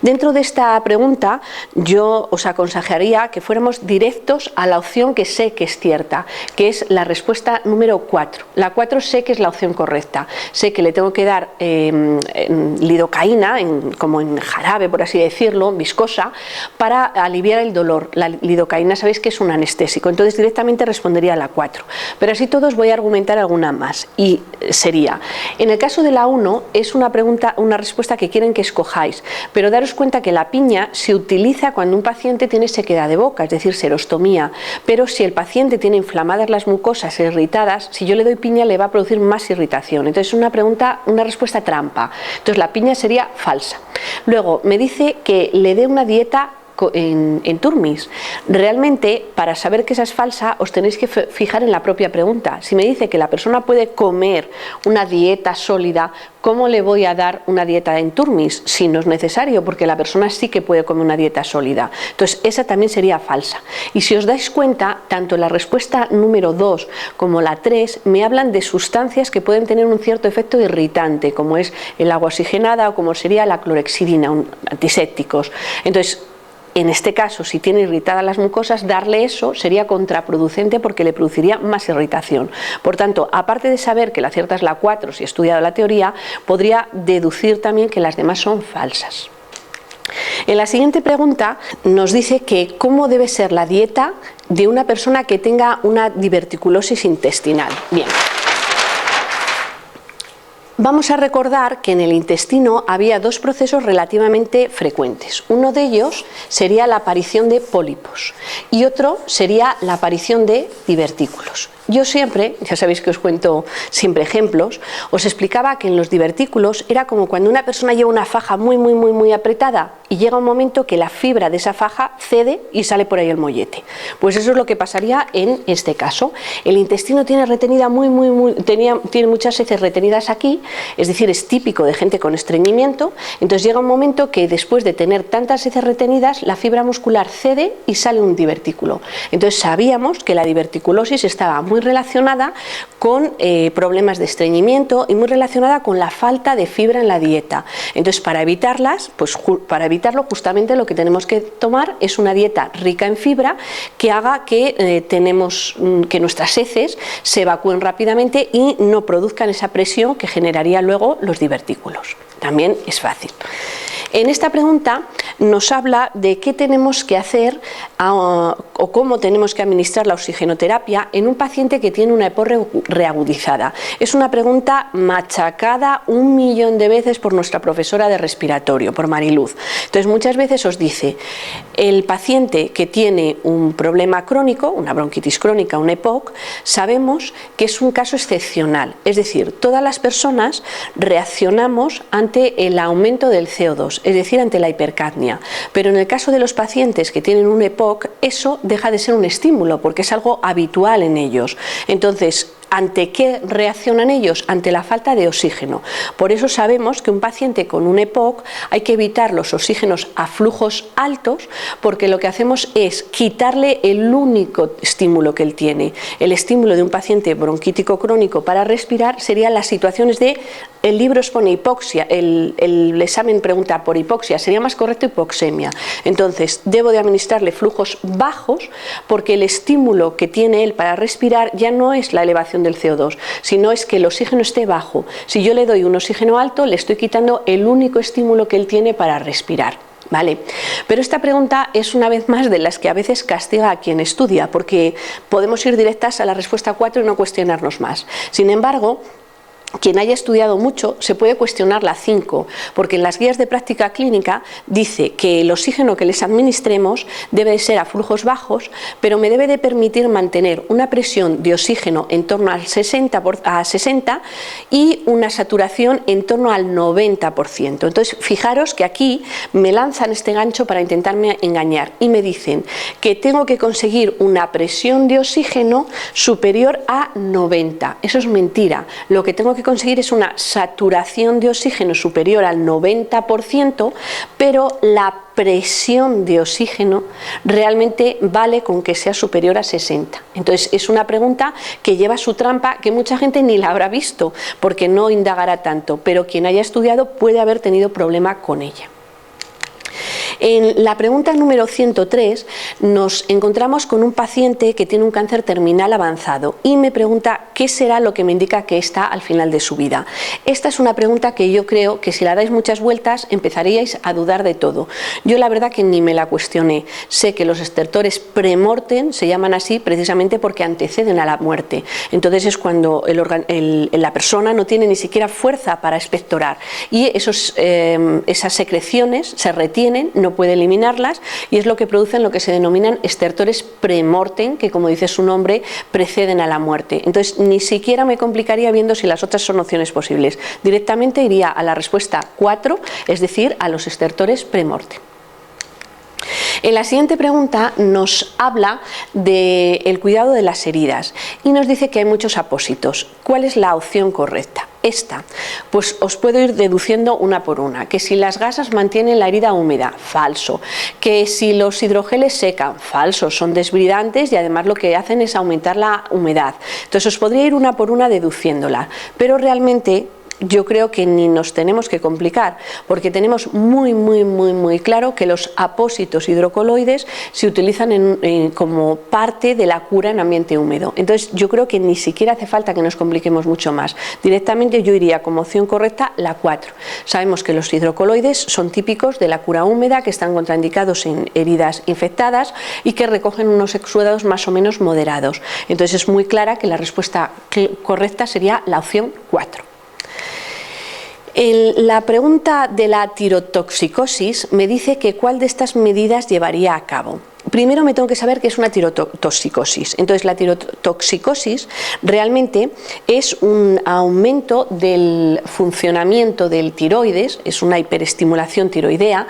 Dentro de esta pregunta yo os aconsejaría que fuéramos directos a la opción que sé que es cierta, que es la respuesta número 4. La 4 sé que es la opción correcta. Sé que le tengo que dar lidocaína, como en jarabe, por así decirlo, viscosa, para aliviar el dolor. La lidocaína sabéis que es un anestésico, entonces directamente respondería a la 4. Pero así todos voy a argumentar alguna más y sería, en el caso de la 1 es una pregunta, una respuesta que quieren que escojáis, pero daros cuenta que la piña se utiliza cuando un paciente tiene sequedad de boca, es decir, serostomía, pero si el paciente tiene inflamadas las mucosas e irritadas, si yo le doy piña le va a producir más irritación. Entonces una respuesta trampa. Entonces la piña sería falsa. Luego me dice que le dé una dieta en turmis. Realmente, para saber que esa es falsa, os tenéis que fijar en la propia pregunta. Si me dice que la persona puede comer una dieta sólida, ¿cómo le voy a dar una dieta en turmis? Si no es necesario, porque la persona sí que puede comer una dieta sólida. Entonces, esa también sería falsa. Y si os dais cuenta, tanto la respuesta número 2 como la 3 me hablan de sustancias que pueden tener un cierto efecto irritante, como es el agua oxigenada o como sería la clorexidina, antisépticos. Entonces, en este caso, si tiene irritadas las mucosas, darle eso sería contraproducente porque le produciría más irritación. Por tanto, aparte de saber que la cierta es la 4, si he estudiado la teoría, podría deducir también que las demás son falsas. En la siguiente pregunta nos dice que cómo debe ser la dieta de una persona que tenga una diverticulosis intestinal. Bien. Vamos a recordar que en el intestino había dos procesos relativamente frecuentes. Uno de ellos sería la aparición de pólipos y otro sería la aparición de divertículos. Yo siempre, ya sabéis que os cuento siempre ejemplos, os explicaba que en los divertículos era como cuando una persona lleva una faja muy apretada y llega un momento que la fibra de esa faja cede y sale por ahí el mollete. Pues eso es lo que pasaría en este caso. El intestino tiene retenida tiene muchas heces retenidas aquí, es decir, es típico de gente con estreñimiento. Entonces llega un momento que después de tener tantas heces retenidas, la fibra muscular cede y sale un divertículo. Entonces sabíamos que la diverticulosis estaba muy relacionada con problemas de estreñimiento y muy relacionada con la falta de fibra en la dieta. Entonces, para evitarlas, pues para evitarlo, justamente lo que tenemos que tomar es una dieta rica en fibra que haga que que nuestras heces se evacúen rápidamente y no produzcan esa presión que generaría luego los divertículos. También es fácil. En esta pregunta nos habla de qué tenemos que hacer o cómo tenemos que administrar la oxigenoterapia en un paciente que tiene una EPOC reagudizada. Es una pregunta machacada 1.000.000 de veces por nuestra profesora de respiratorio, por Mariluz. Entonces muchas veces os dice, el paciente que tiene un problema crónico, una bronquitis crónica, un EPOC, sabemos que es un caso excepcional, es decir, todas las personas reaccionamos ante el aumento del CO2, es decir, ante la hipercapnia, pero en el caso de los pacientes que tienen un EPOC, eso deja de ser un estímulo porque es algo habitual en ellos. Entonces, ¿ante qué reaccionan ellos? Ante la falta de oxígeno. Por eso sabemos que un paciente con un EPOC hay que evitar los oxígenos a flujos altos, porque lo que hacemos es quitarle el único estímulo que él tiene. El estímulo de un paciente bronquítico crónico para respirar serían las situaciones de, el libro expone hipoxia, el examen pregunta por hipoxia, sería más correcto hipoxemia. Entonces, debo de administrarle flujos bajos porque el estímulo que tiene él para respirar ya no es la elevación del CO2, sino es que el oxígeno esté bajo. Si yo le doy un oxígeno alto, le estoy quitando el único estímulo que él tiene para respirar. ¿Vale? Pero esta pregunta es una vez más de las que a veces castiga a quien estudia, porque podemos ir directas a la respuesta 4 y no cuestionarnos más. Sin embargo, quien haya estudiado mucho se puede cuestionar la 5, porque en las guías de práctica clínica dice que el oxígeno que les administremos debe de ser a flujos bajos, pero me debe de permitir mantener una presión de oxígeno en torno al 60 y una saturación en torno al 90%. Entonces, fijaros que aquí me lanzan este gancho para intentarme engañar y me dicen que tengo que conseguir una presión de oxígeno superior a 90. Eso es mentira. Lo que tengo que conseguir es una saturación de oxígeno superior al 90%, pero la presión de oxígeno realmente vale con que sea superior a 60. Entonces es una pregunta que lleva su trampa, que mucha gente ni la habrá visto porque no indagará tanto, pero quien haya estudiado puede haber tenido problema con ella. En la pregunta número 103 nos encontramos con un paciente que tiene un cáncer terminal avanzado y me pregunta qué será lo que me indica que está al final de su vida. Esta es una pregunta que yo creo que si la dais muchas vueltas empezaríais a dudar de todo. Yo la verdad que ni me la cuestioné. Sé que los estertores premortem se llaman así precisamente porque anteceden a la muerte. Entonces es cuando la persona no tiene ni siquiera fuerza para expectorar y esas secreciones se retienen, no puede eliminarlas y es lo que producen lo que se denominan estertores premortem, que como dice su nombre, preceden a la muerte. Entonces ni siquiera me complicaría viendo si las otras son opciones posibles. Directamente iría a la respuesta 4, es decir, a los estertores premortem. En la siguiente pregunta nos habla del cuidado de las heridas y nos dice que hay muchos apósitos. ¿Cuál es la opción correcta? Esta, pues os puedo ir deduciendo una por una, que si las gasas mantienen la herida húmeda, falso, que si los hidrogeles secan, falso, son desbridantes y además lo que hacen es aumentar la humedad. Entonces os podría ir una por una deduciéndola, pero realmente yo creo que ni nos tenemos que complicar, porque tenemos muy claro que los apósitos hidrocoloides se utilizan como parte de la cura en ambiente húmedo. Entonces yo creo que ni siquiera hace falta que nos compliquemos mucho más. Directamente yo iría como opción correcta la 4. Sabemos que los hidrocoloides son típicos de la cura húmeda, que están contraindicados en heridas infectadas y que recogen unos exudados más o menos moderados. Entonces es muy clara que la respuesta correcta sería la opción 4. La pregunta de la tirotoxicosis me dice que cuál de estas medidas llevaría a cabo. Primero me tengo que saber qué es una tirotoxicosis. Entonces la tirotoxicosis realmente es un aumento del funcionamiento del tiroides, es una hiperestimulación tiroidea,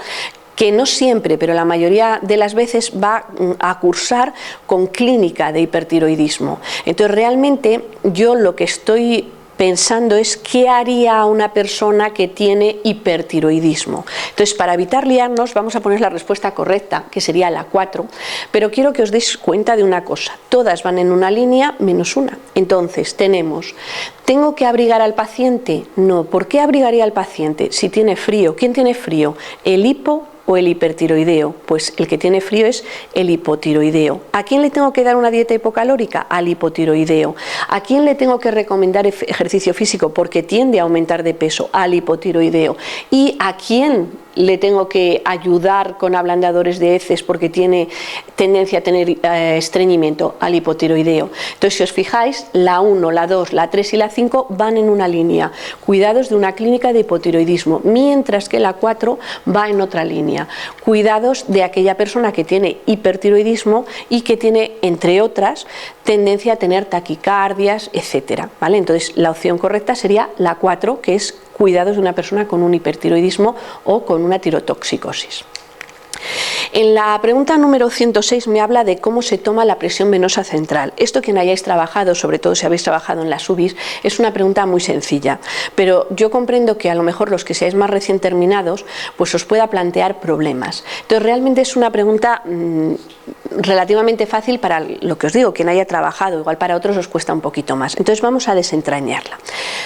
que no siempre, pero la mayoría de las veces va a cursar con clínica de hipertiroidismo. Entonces realmente yo lo que estoy pensando es qué haría una persona que tiene hipertiroidismo. Entonces, para evitar liarnos, vamos a poner la respuesta correcta, que sería la 4, pero quiero que os deis cuenta de una cosa, todas van en una línea menos una. Entonces, ¿tengo que abrigar al paciente? No. ¿Por qué abrigaría al paciente? Si tiene frío. ¿Quién tiene frío? ¿El hipo o el hipertiroideo? Pues el que tiene frío es el hipotiroideo. ¿A quién le tengo que dar una dieta hipocalórica? Al hipotiroideo. ¿A quién le tengo que recomendar ejercicio físico porque tiende a aumentar de peso? Al hipotiroideo. ¿Y a quién le tengo que ayudar con ablandadores de heces porque tiene tendencia a tener estreñimiento, al hipotiroideo. Entonces, si os fijáis, la 1, la 2, la 3 y la 5 van en una línea, cuidados de una clínica de hipotiroidismo, mientras que la 4 va en otra línea, cuidados de aquella persona que tiene hipertiroidismo y que tiene, entre otras, tendencia a tener taquicardias, etcétera, ¿vale? Entonces, la opción correcta sería la 4, que es cuidados de una persona con un hipertiroidismo o con una tirotoxicosis. En la pregunta número 106 me habla de cómo se toma la presión venosa central. Esto, quien hayáis trabajado, sobre todo si habéis trabajado en las UBIs, es una pregunta muy sencilla, pero yo comprendo que a lo mejor los que seáis más recién terminados, pues os pueda plantear problemas. Entonces, realmente es una pregunta relativamente fácil para lo que os digo, quien haya trabajado, igual para otros os cuesta un poquito más. Entonces vamos a desentrañarla.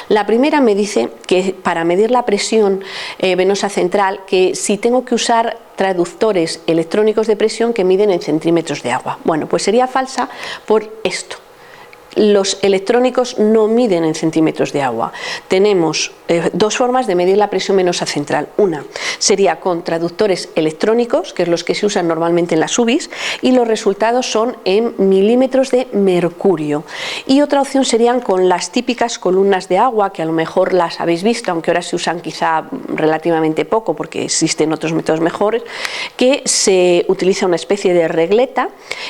La primera me dice que para medir la presión venosa central, que si tengo que usar traductores electrónicos de presión que miden en centímetros de agua. Bueno, pues sería falsa por esto. Los electrónicos no miden en centímetros de agua. Tenemos dos formas de medir la presión venosa central. Una sería con traductores electrónicos, que es los que se usan normalmente en las UBIs, y los resultados son en milímetros de mercurio. Y otra opción serían con las típicas columnas de agua, que a lo mejor las habéis visto, aunque ahora se usan quizá relativamente poco, porque existen otros métodos mejores, que se utiliza una especie de regleta,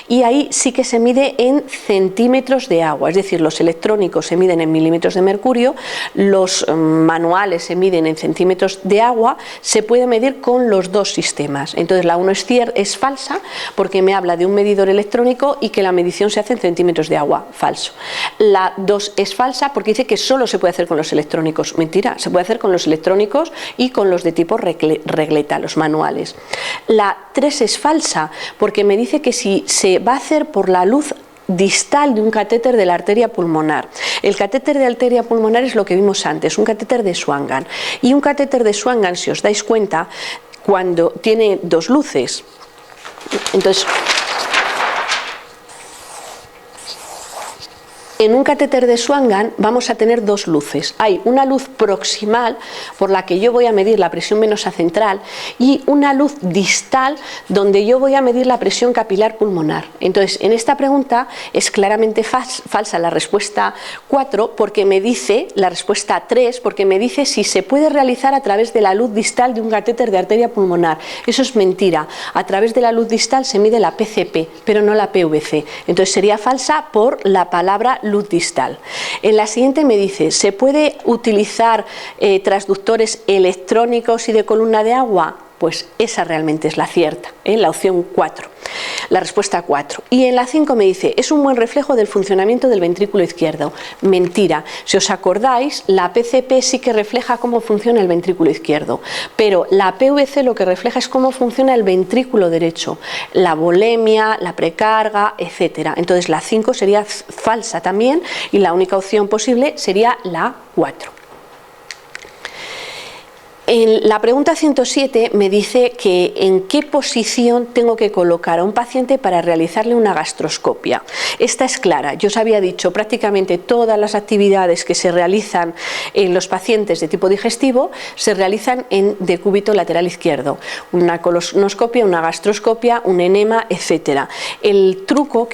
y ahí sí que se mide en centímetros de agua. Es decir, los electrónicos se miden en milímetros de mercurio, los manuales se miden en centímetros de agua, se puede medir con los dos sistemas. Entonces, la 1 es falsa porque me habla de un medidor electrónico y que la medición se hace en centímetros de agua. Falso. La 2 es falsa porque dice que solo se puede hacer con los electrónicos. Mentira, se puede hacer con los electrónicos y con los de tipo regleta, los manuales. La 3 es falsa porque me dice que si se va a hacer por la luz distal de un catéter de la arteria pulmonar. El catéter de arteria pulmonar es lo que vimos antes, un catéter de Swangan. Y un catéter de Swangan, si os dais cuenta, cuando tiene dos luces, entonces, en un catéter de Swangan vamos a tener dos luces. Hay una luz proximal por la que yo voy a medir la presión venosa central y una luz distal donde yo voy a medir la presión capilar pulmonar. Entonces, en esta pregunta es claramente falsa la respuesta 4 porque me dice, la respuesta 3 porque me dice si se puede realizar a través de la luz distal de un catéter de arteria pulmonar. Eso es mentira. A través de la luz distal se mide la PCP, pero no la PVC. Entonces sería falsa por la palabra luz distal. En la siguiente me dice, ¿se puede utilizar transductores electrónicos y de columna de agua? Pues esa realmente es la cierta, la opción 4, la respuesta 4. Y en la 5 me dice, es un buen reflejo del funcionamiento del ventrículo izquierdo. Mentira. Si os acordáis, la PCP sí que refleja cómo funciona el ventrículo izquierdo, pero la PVC lo que refleja es cómo funciona el ventrículo derecho, la volemia, la precarga, etcétera. Entonces la 5 sería falsa también y la única opción posible sería la 4. En la pregunta 107 me dice que en qué posición tengo que colocar a un paciente para realizarle una gastroscopia. Esta es clara. Yo os había dicho prácticamente todas las actividades que se realizan en los pacientes de tipo digestivo se realizan en decúbito lateral izquierdo. Una colonoscopia, una gastroscopia, un enema, etc. El truco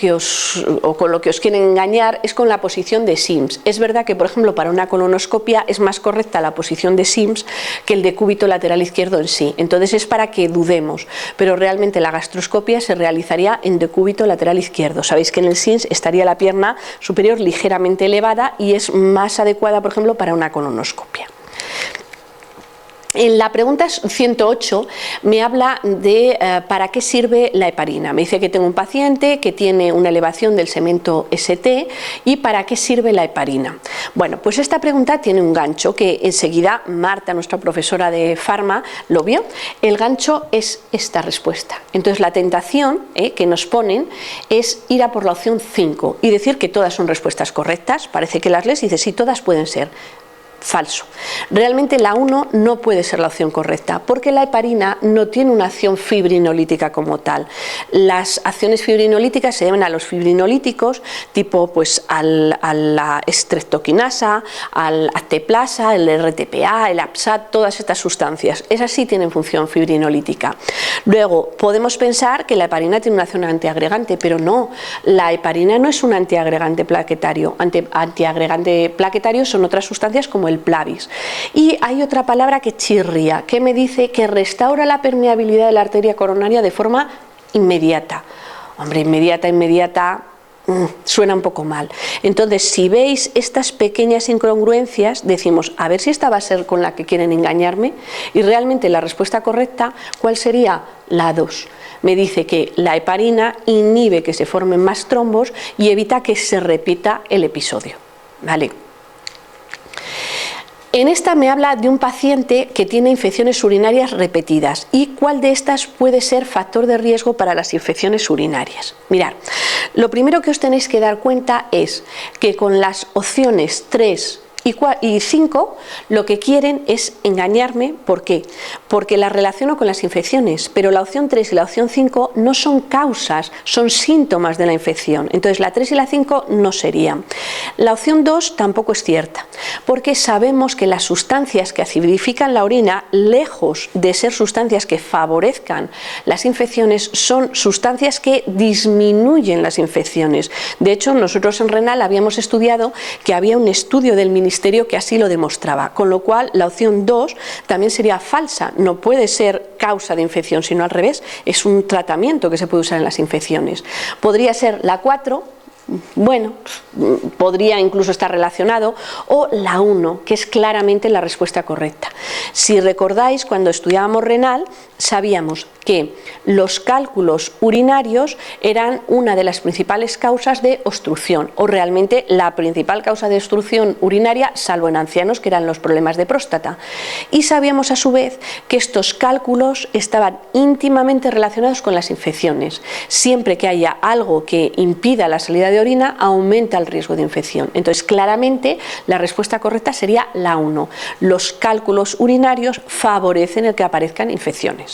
o con lo que os quieren engañar es con la posición de Sims. Es verdad que, por ejemplo, para una colonoscopia es más correcta la posición de Sims que el decúbito lateral izquierdo en sí. Entonces es para que dudemos, pero realmente la gastroscopia se realizaría en decúbito lateral izquierdo. Sabéis que en el SIMS estaría la pierna superior ligeramente elevada y es más adecuada, por ejemplo, para una colonoscopia. En la pregunta 108 me habla de para qué sirve la heparina. Me dice que tengo un paciente que tiene una elevación del segmento ST y para qué sirve la heparina. Bueno, pues esta pregunta tiene un gancho que enseguida Marta, nuestra profesora de farma, lo vio. El gancho es esta respuesta. Entonces la tentación que nos ponen es ir a por la opción 5 y decir que todas son respuestas correctas. Parece que las lees y dices sí, todas pueden ser. Falso. Realmente la 1 no puede ser la opción correcta, porque la heparina no tiene una acción fibrinolítica como tal. Las acciones fibrinolíticas se deben a los fibrinolíticos, tipo pues a la streptokinasa, al acteplasa, el RTPA, el APSAT, todas estas sustancias. Esas sí tienen función fibrinolítica. Luego, podemos pensar que la heparina tiene una acción antiagregante, pero no, la heparina no es un antiagregante plaquetario. Antiagregante plaquetario son otras sustancias como el Plavis. Y hay otra palabra que chirría, que me dice que restaura la permeabilidad de la arteria coronaria de forma inmediata. Hombre, inmediata, suena un poco mal. Entonces, si veis estas pequeñas incongruencias, decimos, a ver si esta va a ser con la que quieren engañarme, y realmente la respuesta correcta, ¿cuál sería? La 2. Me dice que la heparina inhibe que se formen más trombos y evita que se repita el episodio. ¿Vale? En esta me habla de un paciente que tiene infecciones urinarias repetidas. ¿Y cuál de estas puede ser factor de riesgo para las infecciones urinarias? Mirad, lo primero que os tenéis que dar cuenta es que con las opciones 3 y 5 lo que quieren es engañarme. ¿Por qué? Porque las relaciono con las infecciones, pero la opción 3 y la opción 5 no son causas, son síntomas de la infección. Entonces la 3 y la 5 no serían. La opción 2 tampoco es cierta, porque sabemos que las sustancias que acidifican la orina, lejos de ser sustancias que favorezcan las infecciones, son sustancias que disminuyen las infecciones. De hecho, nosotros en Renal habíamos estudiado que había un estudio del Ministerio que así lo demostraba, con lo cual la opción 2 también sería falsa, no puede ser causa de infección, sino al revés, es un tratamiento que se puede usar en las infecciones. Podría ser la 4, bueno, podría incluso estar relacionado, o la 1, que es claramente la respuesta correcta. Si recordáis, cuando estudiábamos renal, sabíamos que los cálculos urinarios eran una de las principales causas de obstrucción, o realmente la principal causa de obstrucción urinaria, salvo en ancianos, que eran los problemas de próstata. Y sabíamos a su vez que estos cálculos estaban íntimamente relacionados con las infecciones. Siempre que haya algo que impida la salida de orina, aumenta el riesgo de infección. Entonces, claramente, la respuesta correcta sería la 1. Los cálculos urinarios favorecen el que aparezcan infecciones.